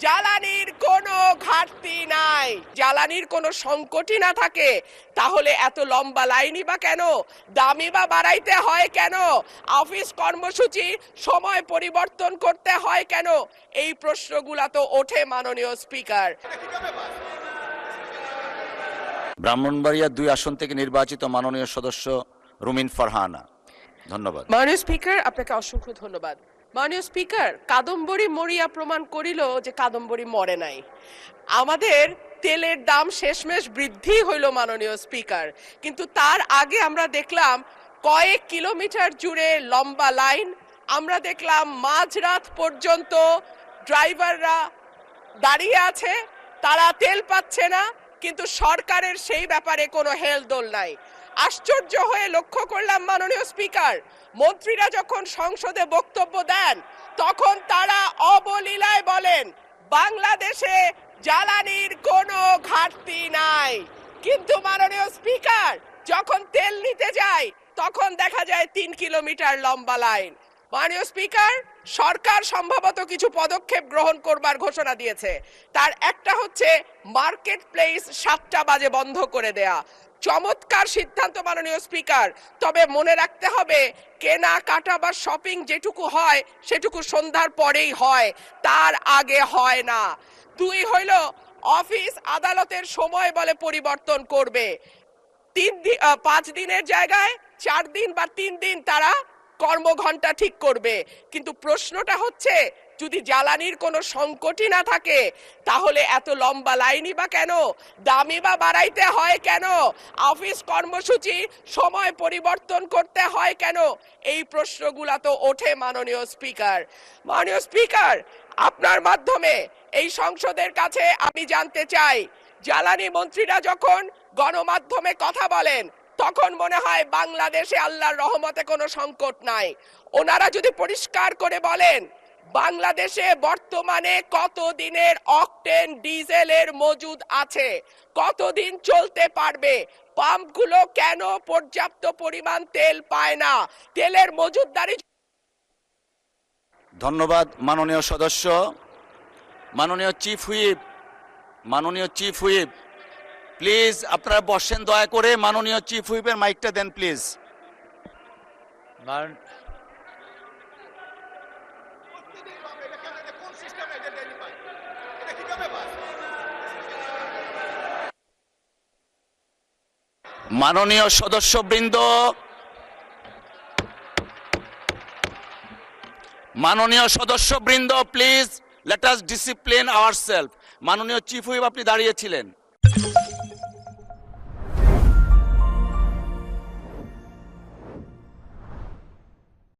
জ্বালানির কোনো ঘাটতি নাই, জ্বালানির কোনো সংকটই না থাকে, তাহলে এত লম্বা লাইনই বা কেন, দামই বা বাড়াইতে হয় কেন, অফিস কর্মসূচি সময় পরিবর্তন করতে হয় কেন? এই প্রশ্নগুলা তো ওঠে মাননীয় স্পিকার। ব্রাহ্মণবাড়িয়া 2 আসন থেকে নির্বাচিত মাননীয় সদস্য রুমিন ফারহানা। ধন্যবাদ। মাননীয় স্পিকার, আপনাকে অসংখ্য ধন্যবাদ। মাননীয় স্পিকার, কাদম্বরী মরিয়া প্রমাণ করিল যে কাদম্বরী মরে নাই। আমাদের তেলের দাম শেষমেশ বৃদ্ধি হইল মাননীয় স্পিকার, কিন্তু তার আগে আমরা দেখলাম কয়েক কিলোমিটার জুড়ে লম্বা লাইন। আমরা দেখলাম মাঝরাত পর্যন্ত ড্রাইভাররা দাঁড়িয়ে আছে, তারা তেল পাচ্ছে না, কিন্তু সরকারের সেই ব্যাপারে কোনো হেলদোল নাই। আশ্চর্য হয়ে লক্ষ্য করলাম মাননীয় স্পিকার, মন্ত্রীরা যখন সংসদে বক্তব্য দেন তখন তারা অবলীলায় বলেন বাংলাদেশে জ্বালানির কোনো ঘাটতি নাই, কিন্তু মাননীয় স্পিকার যখন তেল নিতে যায় তখন দেখা যায় 3 কিলোমিটার লম্বা লাইন। মাননীয় স্পিকার, সরকার সম্ভবত কিছু পদক্ষেপ গ্রহণ করবার ঘোষণা দিয়েছে। তার একটা হচ্ছে মার্কেট প্লেস 7টা বাজে বন্ধ করে দেয়া। চমৎকার সিদ্ধান্ত মাননীয় স্পিকার, তবে মনে রাখতে হবে কেনা কাটা বা শপিং যেটুকু হয় সেটুকু সন্ধ্যার পরেই হয়, তার আগে হয় না। 2 হইল অফিস আদালতের সময় বলে পরিবর্তন করবে। 5 দিনের জায়গায় 4 দিন বা 3 দিন তারা কর্মঘণ্টা ঠিক করবে, কিন্তু প্রশ্নটা হচ্ছে যদি জ্বালানির কোনো সংকটই না থাকে তাহলে এত লম্বা লাইনই বা কেন, দামই বা বাড়াইতে হয় কেন, অফিস কর্মসূচি সময় পরিবর্তন করতে হয় কেন? এই প্রশ্নগুলা তো ওঠে মাননীয় স্পিকার। মাননীয় স্পিকার, আপনার মাধ্যমে এই সংসদের কাছে আমি জানতে চাই, জ্বালানি মন্ত্রীরা যখন গণমাধ্যমে কথা বলেন তখন মনে হয় বাংলাদেশে আল্লাহর রহমতে কোনো সংকট নাই। ওনারা যদি পরিষ্কার করে বলেন বাংলাদেশে বর্তমানে কত দিনের অকটেন ডিজেলের মজুদ আছে, কতদিন চলতে পারবে, পাম্পগুলো কেন পর্যাপ্ত পরিমাণ তেল পায় না, তেলের মজুদদারি। ধন্যবাদ মাননীয় সদস্য। মাননীয় চিফ হুইপ প্লিজ আপনারা বসেন দয়া করে। মাননীয় চিফ হুইপের মাইকটা দেন প্লিজ। মাননীয় সদস্যবৃন্দ, please let us discipline ourself. মাননীয় চিফ হুইপ আপনি দাঁড়িয়েছিলেন।